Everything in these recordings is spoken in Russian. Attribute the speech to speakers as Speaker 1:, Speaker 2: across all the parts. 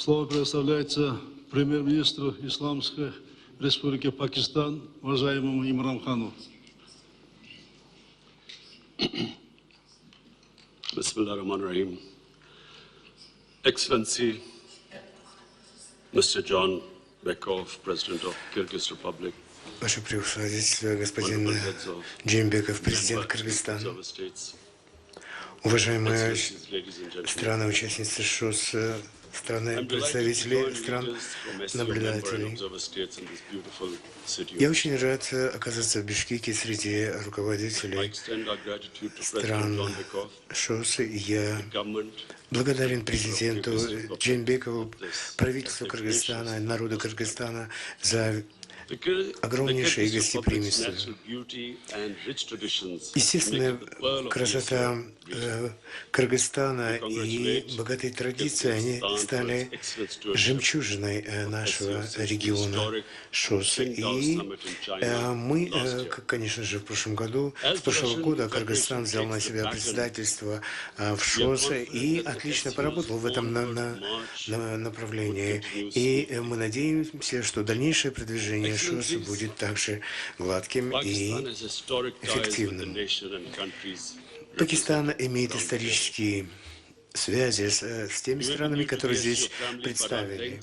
Speaker 1: Слово предоставляется премьер-министру Исламской Республики Пакистан, уважаемому Имран Хану.
Speaker 2: Bismillahirrahmanirrahim. Excellency, Mr. John Bekov, President of Kyrgyz Republic.
Speaker 3: Ваше превосходительство, господин Джеймбеков, президент Кыргызстана. Уважаемые страны-участницы ШОС, страны представители стран наблюдателей. Я очень рад оказаться в Бишкеке среди руководителей стран ШОС. Я благодарен президенту Джеймбекову, правительству Кыргызстана, народу Кыргызстана за огромнейшее гостеприимство. Естественно, красота Кыргызстана и богатые традиции, они стали жемчужиной нашего региона ШОС. И мы, конечно же, с прошлого года Кыргызстан взял на себя председательство в ШОС и отлично поработал в этом направлении. И мы надеемся, что дальнейшее продвижение ШОС будет также гладким и эффективным. Пакистан имеет исторические связи с теми странами, которые здесь представлены.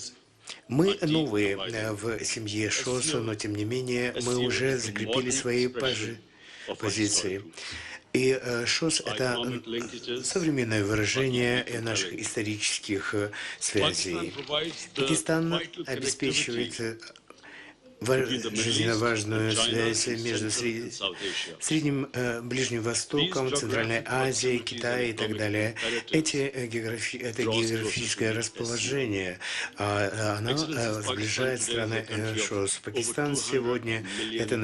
Speaker 3: Мы новые в семье ШОС, но тем не менее мы уже закрепили свои позиции. И ШОС — это современное выражение наших исторических связей. Пакистан обеспечивает жизненно важную связь между Средним Ближним Востоком, Центральной Азией, Китаем и так далее. Это географическое расположение, оно сближает страны ШОС. Пакистан сегодня — это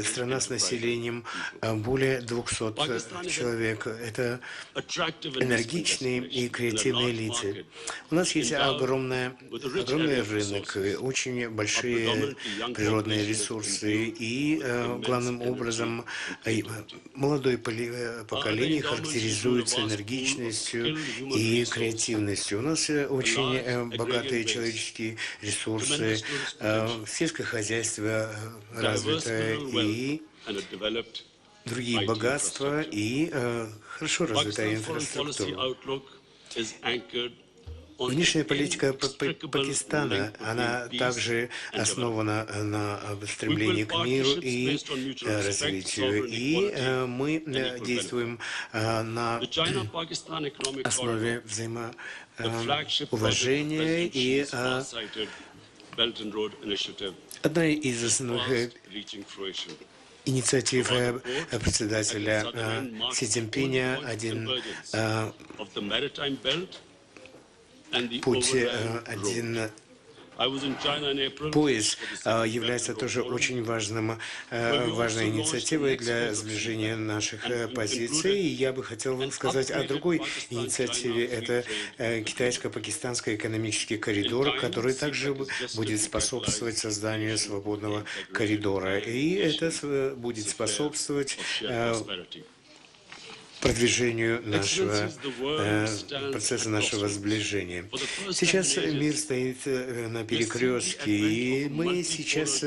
Speaker 3: страна с населением более 200 человек. Это энергичные и креативные лица. У нас есть огромный рынок, очень большие природные ресурсы, и главным образом молодое поколение характеризуется энергичностью и креативностью. У нас очень богатые человеческие ресурсы, сельское хозяйство развитое и другие богатства, и хорошо развитая инфраструктура. Внешняя политика Пакистана, она также основана на стремлении к миру и развитию. И мы действуем на основе взаимоуважения. И одна из основных инициатив председателя Си Цзиньпиня, один путь, один пояс является тоже очень важной инициативой для сближения наших позиций. И я бы хотел сказать о другой инициативе. Это китайско-пакистанский экономический коридор, который также будет способствовать созданию свободного коридора. И это будет способствовать продвижению процесса нашего сближения. Сейчас мир стоит на перекрестке, и мы сейчас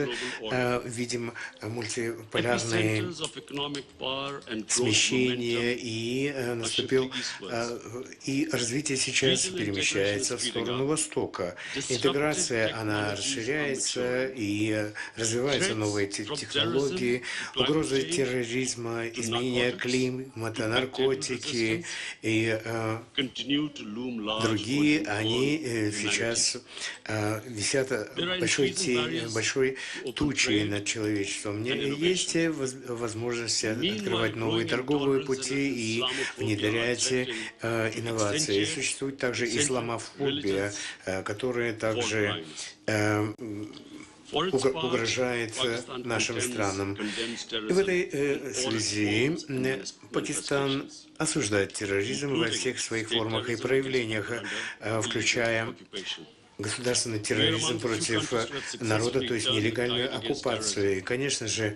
Speaker 3: видим мультиполярные смещения, и и развитие сейчас перемещается в сторону Востока. Интеграция, она расширяется, и развиваются новые технологии, угрозы терроризма, изменения климата, наркотики и другие, они сейчас висят большой тучей над человечеством. Есть возможность открывать новые торговые пути и внедрять инновации. Существует также исламофобия, которая также угрожает нашим странам. И в этой связи Пакистан осуждает терроризм во всех своих формах и проявлениях, включая государственный терроризм против народа, то есть нелегальную оккупацию. И, конечно же,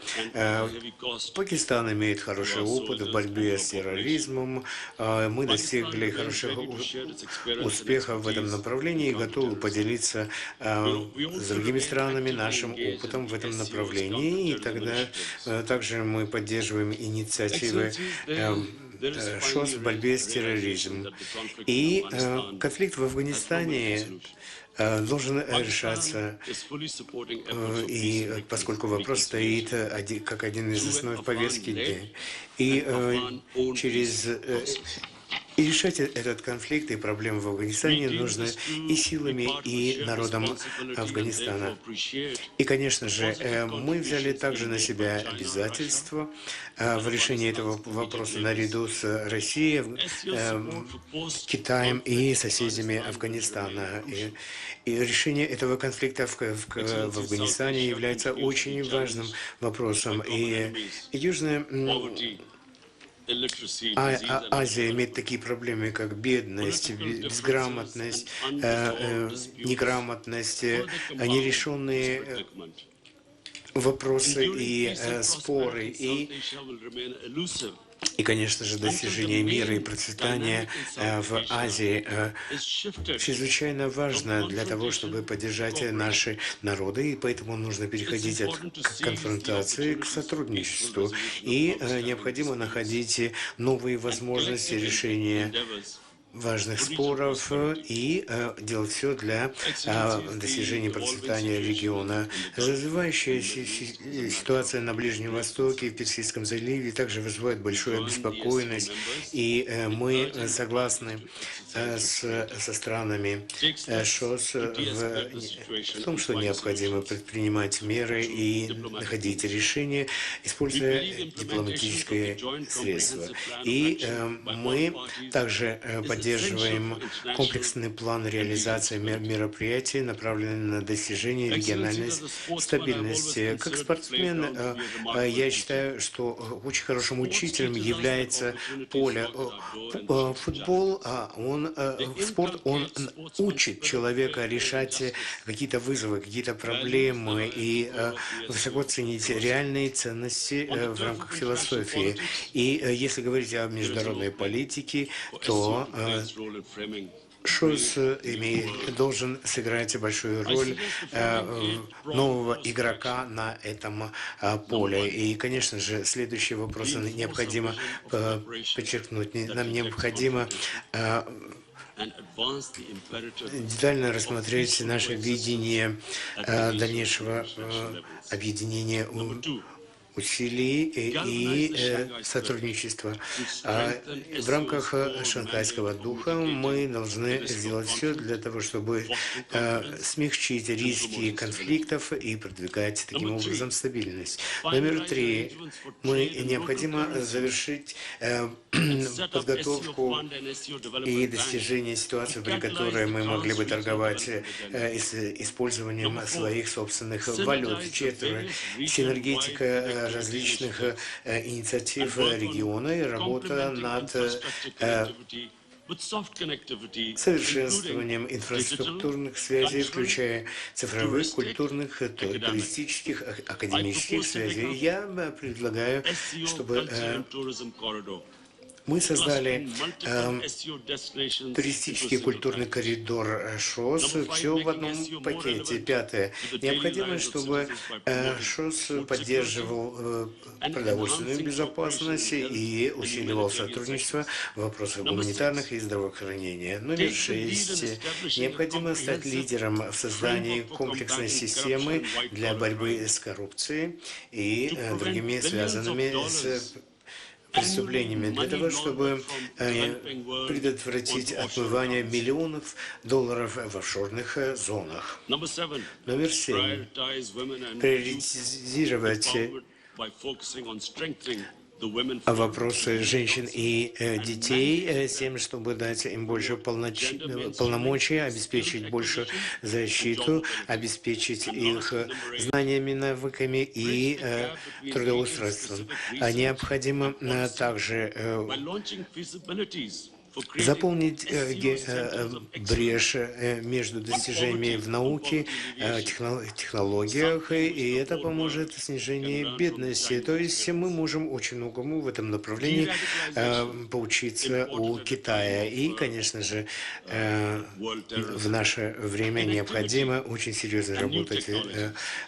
Speaker 3: Пакистан имеет хороший опыт в борьбе с терроризмом. Мы достигли хороших успехов в этом направлении и готовы поделиться с другими странами нашим опытом в этом направлении. И тогда также мы поддерживаем инициативы ШОС в борьбе с терроризмом. И конфликт в Афганистане должен решаться, и поскольку вопрос стоит как один из основ повестки дня. И решать этот конфликт и проблемы в Афганистане нужно и силами, и народом Афганистана. И, конечно же, мы взяли также на себя обязательства в решении этого вопроса наряду с Россией, Китаем и соседями Афганистана. И решение этого конфликта в Афганистане является очень важным вопросом. И Южная Азия имеет такие проблемы, как бедность, безграмотность, неграмотность, нерешенные вопросы и споры. И, конечно же, достижение мира и процветания в Азии чрезвычайно важно для того, чтобы поддержать наши народы, и поэтому нужно переходить от конфронтации к сотрудничеству. И необходимо находить новые возможности решения важных споров и делать все для достижения процветания региона. Развивающаяся ситуация на Ближнем Востоке и в Персидском заливе также вызывает большую обеспокоенность, и мы согласны со странами ШОС в том, что необходимо предпринимать меры и находить решения, используя дипломатические средства. И мы также поддерживаем комплексный план реализации мероприятий, направленных на достижение региональной стабильности. Как спортсмен, я считаю, что очень хорошим учителем является поле. Футбол, спорт, он учит человека решать какие-то вызовы, какие-то проблемы и высоко ценить реальные ценности в рамках философии. И если говорить о международной политике, то ШОС должен сыграть большую роль нового игрока на этом поле. И, конечно же, следующий вопрос необходимо подчеркнуть. Нам необходимо детально рассмотреть наше видение дальнейшего объединения усилий и сотрудничества. В рамках шанхайского духа мы должны сделать все для того, чтобы смягчить риски конфликтов и продвигать таким образом стабильность. Номер 3. Необходимо завершить подготовку и достижение ситуации, при которой мы могли бы торговать с использованием своих собственных валют. 4. Синергетика различных инициатив региона и работа над совершенствованием инфраструктурных связей, включая цифровых, культурных, туристических, академических связей. Я предлагаю, чтобы мы создали туристический культурный коридор ШОС, все в одном пакете. 5. Необходимо, чтобы ШОС поддерживал продовольственную безопасность и усиливал сотрудничество в вопросах гуманитарных и здравоохранения. Номер 6. Необходимо стать лидером в создании комплексной системы для борьбы с коррупцией и другими связанными с преступлениями, для того, чтобы предотвратить отмывание миллионов долларов в офшорных зонах. Номер 7. Приоритизировать вопросы женщин и детей с тем, чтобы дать им больше полномочий, обеспечить большую защиту, обеспечить их знаниями, навыками и трудоустройством. Необходимо также заполнить брешь между достижениями в науке, технологиях, и это поможет снижению бедности. То есть мы можем очень многому в этом направлении поучиться у Китая. И, конечно же, в наше время необходимо очень серьезно работать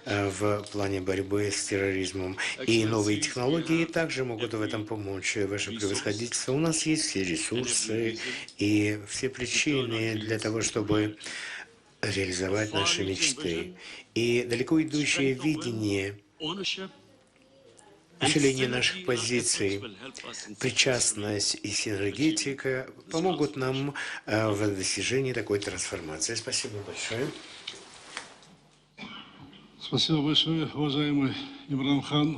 Speaker 3: в плане борьбы с терроризмом. И новые технологии также могут в этом помочь. Ваше превосходительство, у нас есть все ресурсы и все причины для того, чтобы реализовать наши мечты. И далеко идущее видение, усиление наших позиций, причастность и синергетика помогут нам в достижении такой трансформации. Спасибо большое.
Speaker 1: Спасибо большое, уважаемый Имран Хан.